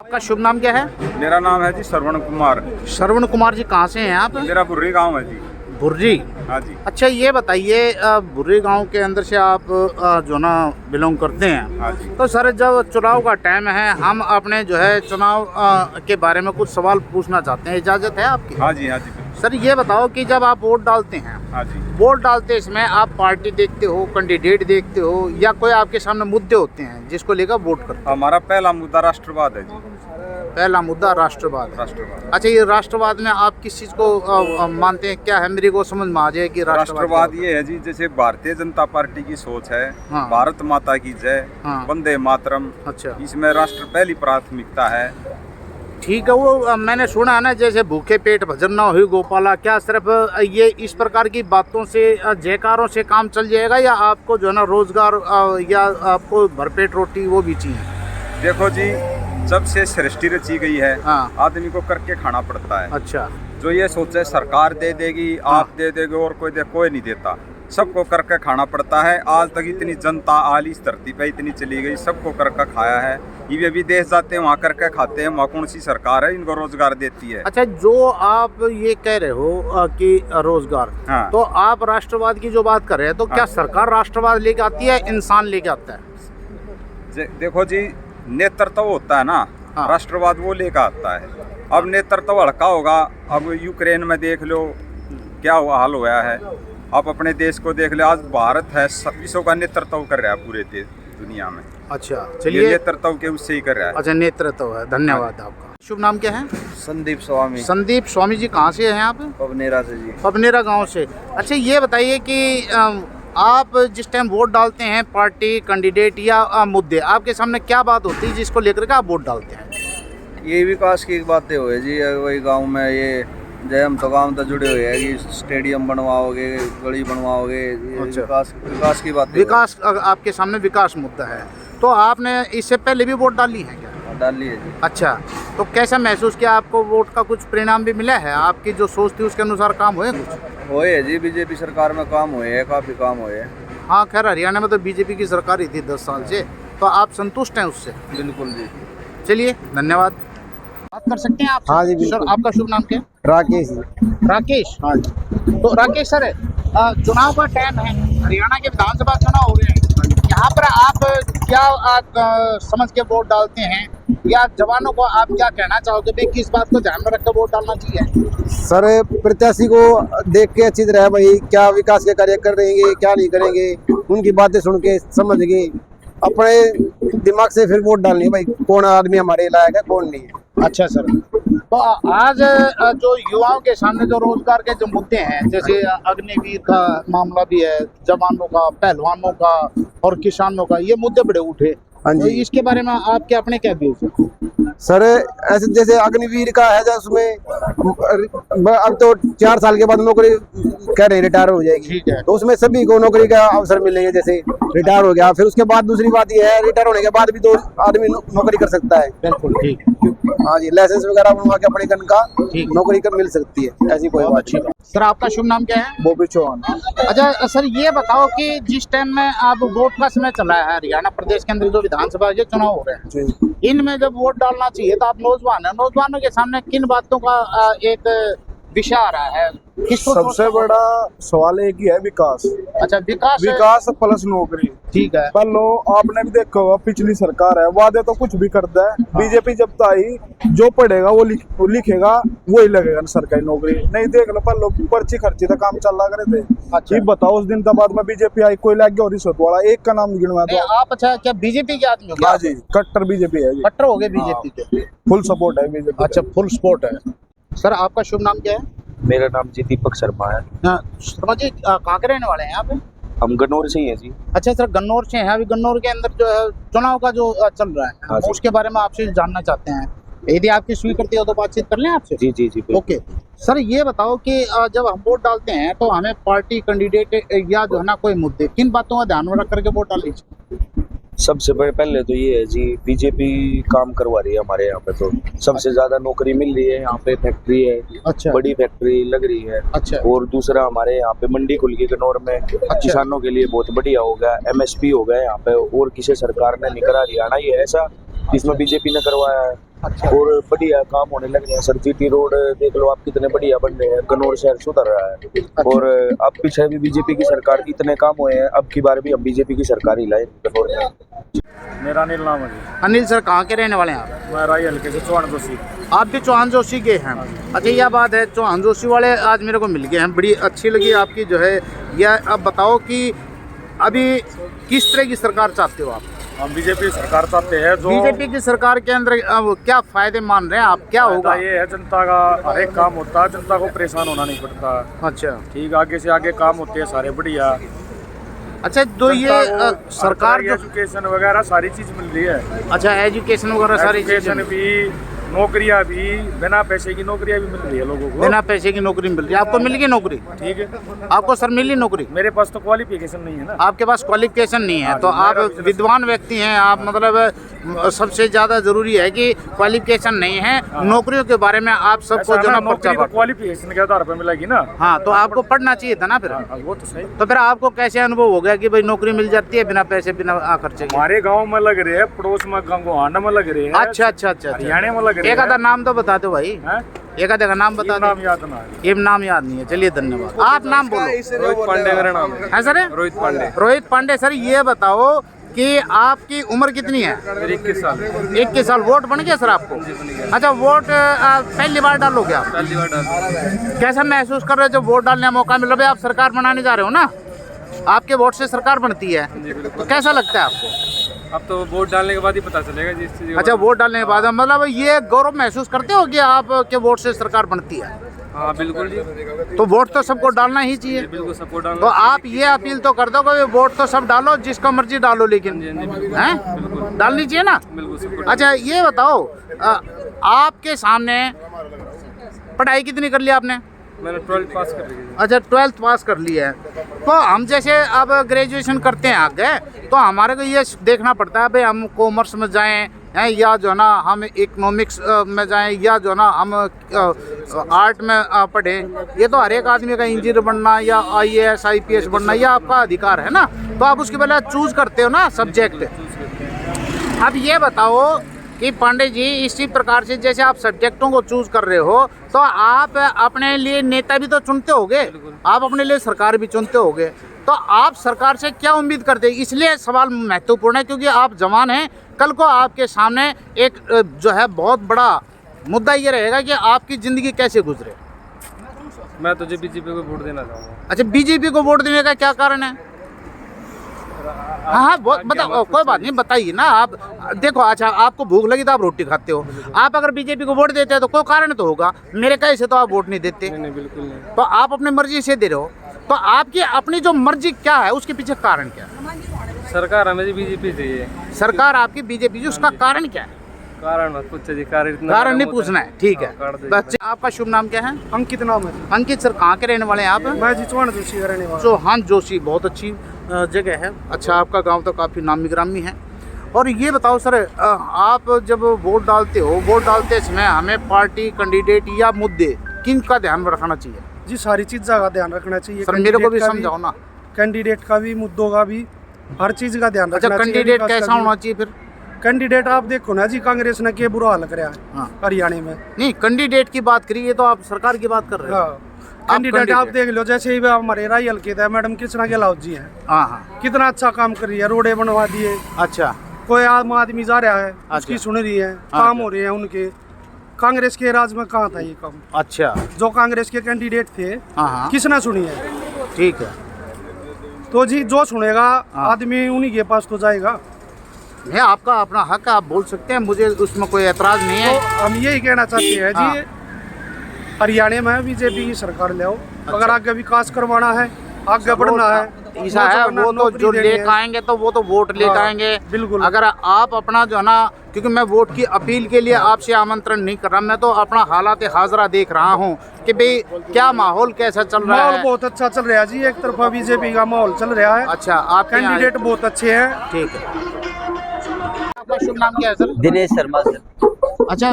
आपका शुभ नाम क्या है? मेरा नाम है जी श्रवण कुमार। श्रवण कुमार जी, कहाँ से हैं आप? मेरा बुर्री गांव है जी। बुर्री। हाँ जी। अच्छा, ये बताइए, बुर्री गांव के अंदर से आप जो ना बिलोंग करते हैं। हाँ जी। तो सर, जब चुनाव का टाइम है, हम अपने जो है चुनाव के बारे में कुछ सवाल पूछना चाहते हैं, इजाज़त है आपकी? हाँ जी। हाँ जी। सर, ये बताओ कि जब आप वोट डालते हैं, हाँ जी। वोट डालते इसमें आप पार्टी देखते हो, कैंडिडेट देखते हो, या कोई आपके सामने मुद्दे होते हैं जिसको लेकर वोट करते हो? हमारा पहला मुद्दा राष्ट्रवाद है जी। पहला मुद्दा राष्ट्रवाद है। राष्ट्रवाद। अच्छा, ये राष्ट्रवाद में आप किस चीज़ को मानते हैं? क्या है, मेरे को समझ में आ जाए कि राष्ट्रवाद ये है जी, जैसे भारतीय जनता पार्टी की सोच है, हाँ। भारत माता की जय, हाँ। वंदे मातरम। अच्छा, इसमें राष्ट्र पहली प्राथमिकता है। ठीक है। वो मैंने सुना है ना, जैसे भूखे पेट भजन ना हुई गोपाला, क्या सिर्फ ये इस प्रकार की बातों से, जयकारों से काम चल जाएगा, या आपको जो है ना रोजगार या आपको भरपेट रोटी वो भी चाहिए? देखो जी, जब से सृष्टि रची गई है, हाँ। आदमी को करके खाना पड़ता है। अच्छा। जो ये सोचे सरकार दे देगी, हाँ। आप दे देगे और कोई नहीं देता, सबको करके खाना पड़ता है। आज तक इतनी जनता आली इस धरती पे इतनी चली गई, सबको करके खाया है। ये विदेश जाते हैं, वहाँ करके खाते हैं। वहाँ कौन सी सरकार है इनको रोजगार देती है? अच्छा, जो आप ये कह रहे हो कि रोजगार, हाँ। तो आप राष्ट्रवाद की जो बात कर रहे हैं, तो क्या सरकार राष्ट्रवाद लेके आती है, इंसान लेके आता है? देखो जी, नेतृत्व होता है ना, हाँ। राष्ट्रवाद वो लेकर आता है। अब नेतृत्व हल्का होगा। अब यूक्रेन में देख लो क्या हाल हुआ है। आप अपने देश को देख लो, आज भारत है विश्व का नेतृत्व कर रहा है पूरे दुनिया में। अच्छा, ये चलिए। नेतृत्व के उससे ही कर रहा है। अच्छा, नेतृत्व है। धन्यवाद आपका। शुभ नाम क्या है? संदीप स्वामी। संदीप स्वामी जी, कहाँ से हैं आप? पवनेरा से जी। पबनेरा गांव से। अच्छा, ये बताइए कि आप जिस टाइम वोट डालते हैं, पार्टी कैंडिडेट या मुद्दे, आपके सामने क्या बात होती है जिसको लेकर के आप वोट डालते हैं? ये विकास की बातें हुए जी। वही गांव में ये जय हम तो गाँव तो जुड़े हुए हैं कि स्टेडियम बनवाओगे, गली बनवाओगे। ये अच्छा। विकास की बातें। विकास, आपके सामने विकास मुद्दा है, तो आपने इससे पहले भी वोट डाली है क्या? डाली है जी। अच्छा, तो कैसा महसूस किया? आपको वोट का कुछ परिणाम भी मिला है? आपकी जो सोच थी उसके अनुसार काम हुए कुछ? हुए है जी, बीजेपी सरकार में काम हुए है, काफ़ी काम हुए है। हाँ, खैर हरियाणा में तो बीजेपी की सरकार ही थी 10 साल से, तो आप संतुष्ट हैं उससे? बिल्कुल जी। चलिए, धन्यवाद। बात कर सकते हैं आप? हाँ जी, बिल्कुल। सर, आपका शुभ नाम क्या है? राकेश। राकेश। हाँ जी। तो राकेश सर, चुनाव का टाइम है, हरियाणा के विधानसभा चुनाव हो रहे हैं, यहाँ पर आप क्या समझ के वोट डालते हैं, या जवानों को आप क्या कहना चाहोगे भाई किस बात को ध्यान में रखकर वोट डालना चाहिए? सर, प्रत्याशी को देख के अच्छी तरह भाई क्या विकास के कार्य कर रहेंगे, क्या नहीं करेंगे, उनकी बातें सुन के समझ के अपने दिमाग से फिर वोट डालनी है भाई, कौन आदमी हमारे लायक है, कौन नहीं है। अच्छा सर, तो आज जो युवाओं के सामने जो रोजगार के जो मुद्दे हैं, जैसे अग्निवीर का मामला भी है, जवानों का, पहलवानों का और किसानों का, ये मुद्दे बड़े उठे। हाँ तो जी। इसके बारे में आपके अपने क्या व्यूज हैं? सर, ऐसे जैसे अग्निवीर का है, जो उसमें अब तो 4 साल के बाद नौकरी कह रहे हैं रिटायर हो जाएगी। ठीक है। तो उसमें सभी को नौकरी का अवसर मिलेंगे। जैसे रिटायर हो गया, फिर उसके बाद दूसरी बात ये है, रिटायर होने के बाद भी तो आदमी नौकरी कर सकता है। बिल्कुल ठीक। हाँ जी, लाइसेंस वगैरह बनवा के अपने गन का ठीक। नौकरी कर मिल सकती है, ऐसी कोई बात अच्छी बात। सर, आपका शुभ नाम क्या है? बॉबी चौहान। अच्छा सर, ये बताओ कि जिस टाइम में आप वोट का समय चला है, हरियाणा प्रदेश के अंदर जो विधानसभा के चुनाव हो रहे हैं, जी। इनमें जब वोट डालना चाहिए, तो आप नौजवान हैं, नौजवानों के सामने किन बातों का एक विषय आ रहा है? किसको सबसे बड़ा सवाल एक ही है, विकास। अच्छा, विकास प्लस नौकरी। ठीक है। पहलो आपने भी देखा होगा, पिछली सरकार है, वादे तो कुछ भी करता है। बीजेपी जब तो आई, जो पढ़ेगा वो लिखेगा, वही लगेगा सरकारी नौकरी। नहीं देख लो, पहलो पर्ची खर्ची तो काम चल रहा करे थे। अच्छा। ये बताओ, उस दिन के बाद में बीजेपी आई, कोई लग गया और रिश्वत वाला एक का नाम गिनवा दो। आप अच्छा क्या बीजेपी के आदमी हो क्या? हाँ जी, कट्टर बीजेपी है जी। कट्टर हो गए बीजेपी के? फुल सपोर्ट है बीजेपी। अच्छा, फुल सपोर्ट है। सर, आपका शुभ नाम क्या है? मेरा नाम जी दीपक शर्मा है। हाँ, शर्मा जी, कहाँ के रहने वाले हैं आप? हम गन्नौर से ही हैं जी। अच्छा सर, गन्नौर से हैं। अभी गन्नौर के अंदर जो है चुनाव का जो चल रहा है, हाँ जी। उसके बारे में आपसे जानना चाहते हैं। यदि आपकी स्वीकृति हो तो बातचीत कर लें आपसे। जी जी जी, बिल्कुल। ओके सर, ये बताओ कि जब हम वोट डालते हैं तो हमें पार्टी कैंडिडेट या जो है ना कोई मुद्दे, किन बातों का ध्यान में रख करके वोट डालनी चाहिए? सबसे पहले तो ये है जी, बीजेपी काम करवा रही है हमारे यहाँ पे, तो सबसे ज्यादा नौकरी मिल रही है यहाँ पे, फैक्ट्री है, अच्छा। बड़ी फैक्ट्री लग रही है। अच्छा। और दूसरा हमारे यहाँ पे मंडी खुल गई गन्नौर में, किसानों के लिए बहुत बढ़िया हो गया। MSP हो गया यहाँ पे, और किसी सरकार ने नहीं करा, हरियाणा ही है ऐसा जिसमें बीजेपी ने करवाया है। अच्छा। और बढ़िया काम होने लग रहे हैं सर। जीटी रोड देख लो आप, कितने बढ़िया बन रहे हैं, कन्नौर शहर सुधर रहा है। और अब पीछे भी बीजेपी की सरकार की इतने काम हुए हैं, अब की बार भी हम बीजेपी की सरकार ही लाए कन्नौर में। मेरा अनिल नाम है जी। अनिल सर कहाँ के रहने वाले हैं आप? मैं राई हल्के से चौहान जोशी। आप भी चौहान जोशी के हैं? अच्छा, यह बात है, चौहान जोशी वाले आज मेरे को मिल गए हैं, बड़ी अच्छी लगी आपकी जो है। यह अब बताओ कि अभी किस तरह की सरकार चाहते हो आप? हम बीजेपी सरकार चाहते हैं। जो बीजेपी की सरकार के अंदर क्या फायदे मान रहे हैं आप, क्या होगा? ये है जनता का हर एक काम होता है, जनता को परेशान होना नहीं पड़ता। अच्छा ठीक, आगे से आगे काम होते हैं सारे बढ़िया। अच्छा, तो ये सरकार जो एजुकेशन वगैरह सारी चीज मिल रही है। अच्छा, एजुकेशन वगैरह सारी एजुकेशन चीजें, भी, नौकरियां भी, बिना पैसे की नौकरियां भी मिल रही है लोगों को। बिना पैसे की नौकरी मिल रही है। आपको मिल गई नौकरी? ठीक है। आपको सर मिली नौकरी? मेरे पास तो क्वालिफिकेशन नहीं है ना। आपके पास क्वालिफिकेशन नहीं है, हाँ तो जी, आप मेरा business- विद्वान व्यक्ति हैं आप, मतलब सबसे ज्यादा जरूरी है कि क्वालिफिकेशन नहीं है। नौकरियों के बारे में आप सबको जो ना पर्चा बांटो। क्वालिफिकेशन के आधार पर मिलेगी ना। हाँ, तो आपको पढ़ना चाहिए था ना फिर। हाँ, वो तो सही। तो फिर आपको कैसे अनुभव हो गया कि भाई नौकरी मिल जाती है बिना पैसे बिना खर्चे के? हमारे गांव में लग रहे हैं, पड़ोस में गंगोहाना में लग रहे हैं। अच्छा अच्छा अच्छा, हरियाणा में लग रहे एक हैं। आधा नाम तो बता दो भाई, हैं? एक आधा का नाम बता ये दो। नाम याद ना है। ये नाम याद नहीं है, चलिए धन्यवाद। आप नाम बोलो। रोहित पांडे मेरा नाम है। सर? रोहित पांडे। रोहित पांडे। सर ये बताओ कि आपकी उम्र कितनी है? 21 साल। 21 साल। वोट बन गया सर आपको? अच्छा, वोट पहली बार डालोगे आप? पहली बार डाल। कैसा महसूस कर रहे हो जब वोट डालने का मौका मिल रहा है? आप सरकार बनाने जा रहे हो ना, आपके वोट से सरकार बनती है, तो कैसा लगता है आपको? अब तो वोट डालने के बाद ही पता चलेगा जिस चीज। अच्छा, वोट डालने के बाद मतलब ये गौरव महसूस करते हो कि आपके वोट से सरकार बनती है? हाँ बिल्कुल जी, तो वोट तो सबको डालना ही चाहिए। बिल्कुल सपोर्ट डालना। तो आप ये अपील तो कर दो कि वोट तो सब डालो, जिसका मर्जी डालो, लेकिन हैं डालनी चाहिए ना। बिल्कुल सपोर्ट। अच्छा, ये बताओ आपके सामने पढ़ाई कितनी कर ली आपने? मैंने 12th पास कर ली। अच्छा, 12th पास कर ली है। तो हम जैसे अब ग्रेजुएशन करते हैं आगे, तो हमारे को ये देखना पड़ता है भाई हम कॉमर्स में जाएं हैं, या जो है ना हम इकोनॉमिक्स में जाएं, या जो है ना हम आर्ट में पढ़ें। ये तो हर एक आदमी का इंजीनियर बनना या IAS IPS बनना ये आपका अधिकार है ना। तो आप उसके पहले चूज करते हो ना सब्जेक्ट। अब ये बताओ कि पांडे जी, इसी प्रकार से जैसे आप सब्जेक्टों को चूज कर रहे हो, तो आप अपने लिए नेता भी तो चुनते होगे, आप अपने लिए सरकार भी चुनते होगे। तो आप सरकार से क्या उम्मीद करते हैं? इसलिए सवाल महत्वपूर्ण है क्योंकि आप जवान हैं। कल को आपके सामने एक जो है बहुत बड़ा मुद्दा ये रहेगा कि आपकी ज़िंदगी कैसे गुजरे। मैं तो बीजेपी को वोट देना चाहूँगा। अच्छा, बीजेपी को वोट देने का क्या कारण है? हाँ, बताओ, कोई बात नहीं, बताइए ना। आप देखो, अच्छा आपको भूख लगी तो आप रोटी खाते हो। आप अगर बीजेपी को वोट देते हैं तो कोई कारण तो होगा, मेरे कहे से तो आप वोट नहीं देते। नहीं बिल्कुल नहीं। तो आप अपनी मर्जी से दे रहे हो, तो आपकी अपनी जो मर्जी क्या है उसके पीछे कारण क्या है? सरकार हमें बीजेपी चाहिए। सरकार आपकी बीजेपी, उसका कारण क्या है? कारण मत पूछो जी, कारण नहीं पूछना है, ठीक है। बच्चे, आपका शुभ नाम क्या है? अंकित नाम है। अंकित सर, कहाँ के रहने वाले हैं आप? मैं जी चौहान जोशी का रहने वाला। चौहान जोशी, बहुत अच्छी जगह है। अच्छा, आपका गांव तो काफ़ी नामी गिरामी है। और ये बताओ सर, आप जब वोट डालते हो, वोट डालते समय हमें पार्टी, कैंडिडेट या मुद्दे किन का ध्यान रखना चाहिए? जी सारी चीज़ों का ध्यान रखना चाहिए। सर मेरे को भी समझाओ ना। कैंडिडेट का भी, मुद्दों का भी, हर चीज़ का ध्यान अच्छा, रखना चाहिए। कैंडिडेट विकास कैसा का भी। होना चाहिए फिर? कैंडिडेट आप देखो ना जी, कांग्रेस ने क्या बुरा हाल कराया है हाँ। हरियाणा में। नहीं, कैंडिडेट की बात करिए तो आप सरकार की बात कर रहे हो। हाँ, कैंडिडेट आप देख लो, जैसे ही हमारे राई हल्के थे मैडम कृष्णा गहलोत जी हैं, हाँ हाँ, कितना अच्छा काम कर रही है, रोडे बनवा दिए। अच्छा कोई आम आदमी जा रहा है, उसकी सुन रही है, काम हो रहे हैं उनके। कांग्रेस के राज में कहाँ था ये काम? अच्छा, जो कांग्रेस के कैंडिडेट थे, हाँ हाँ, किसने सुनी है? ठीक है। तो जी जो सुनेगा आदमी उन्हीं के पास तो जाएगा। नहीं, आपका अपना हक है, आप बोल सकते हैं, मुझे उसमें कोई एतराज नहीं तो है। हम यही कहना चाहते हैं हाँ। जी, हरियाणा में बीजेपी की सरकार ले आओ। अगर आगे विकास करवाना है, आगे बढ़ना है, ऐसा है, वो तो जो लेकर आएंगे तो वो तो वोट लेकर आएंगे। बिल्कुल। अगर आप अपना जो है ना, क्योंकि मैं वोट की अपील के लिए आपसे आमंत्रण नहीं कर रहा, मैं तो अपना हालात हाजरा देख रहा हूँ कि भाई क्या माहौल कैसा चल रहा माहौल है। बहुत अच्छा चल रहा है जी, एक तरफा बीजेपी का माहौल चल रहा है। अच्छा, आप कैंडिडेट बहुत अच्छे हैं। ठीक है। आपका शुभ नाम क्या है सर? दिनेश शर्मा सर। अच्छा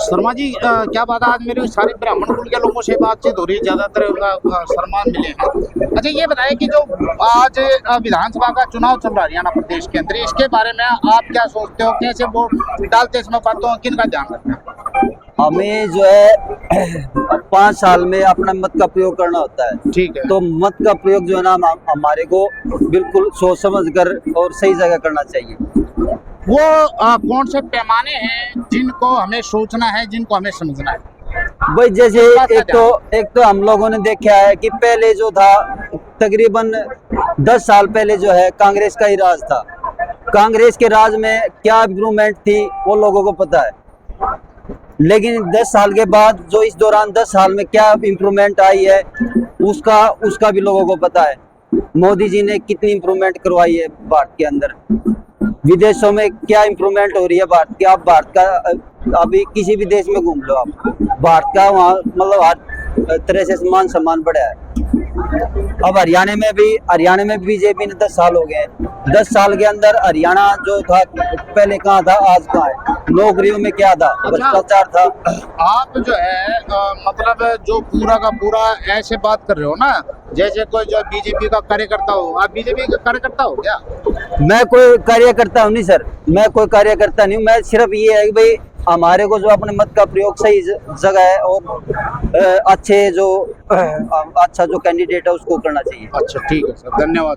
शर्मा जी, क्या बात है, आज मेरे सारे ब्राह्मण कुल के लोगों से बातचीत हो रही है, ज्यादातर शर्मा मिले हैं। अच्छा ये बताएं कि जो आज विधानसभा का चुनाव चल रहा है हरियाणा प्रदेश के अंदर, इसके बारे में आप क्या सोचते हो, कैसे वोट डालते समय बातों किन का ध्यान रखना है? हमें जो है 5 साल में अपना मत का प्रयोग करना होता है। ठीक है। तो मत का प्रयोग जो है ना हमारे को बिल्कुल सोच समझ कर और सही जगह करना चाहिए। वो कौन से पैमाने हैं जिनको हमें सोचना है, जिनको हमें समझना है? भाई जैसे एक तो हम लोगों ने देखा है कि पहले जो था तकरीबन 10 साल पहले जो है कांग्रेस का ही राज था। कांग्रेस के राज में क्या इम्प्रूवमेंट थी वो लोगों को पता है, लेकिन 10 साल के बाद जो इस दौरान 10 साल में क्या इम्प्रूवमेंट आई है उसका भी लोगों को पता है। मोदी जी ने कितनी इम्प्रूवमेंट करवाई है भारत के अंदर, विदेशों में क्या इम्प्रूवमेंट हो रही है भारत की। आप भारत का अभी किसी भी देश में घूम लो, आप भारत का वहाँ मतलब हर तरह से मान सम्मान बढ़ा है। अब हरियाणा में बीजेपी ने 10 साल हो गए। 10 साल के अंदर हरियाणा जो था पहले कहाँ था आज कहाँ है, नौकरियों में क्या था, भ्रष्टाचार था। आप जो है मतलब जो पूरा का पूरा ऐसे बात कर रहे हो ना जैसे कोई जो बीजेपी का कार्यकर्ता हो। आप बीजेपी का कार्यकर्ता हो क्या? मैं कोई कार्यकर्ता हूँ नहीं सर, मैं कोई कार्यकर्ता नहीं हूँ। मैं सिर्फ ये है कि भाई हमारे को जो अपने मत का प्रयोग सही जगह है और अच्छा जो कैंडिडेट है उसको करना चाहिए। अच्छा ठीक है सर, धन्यवाद।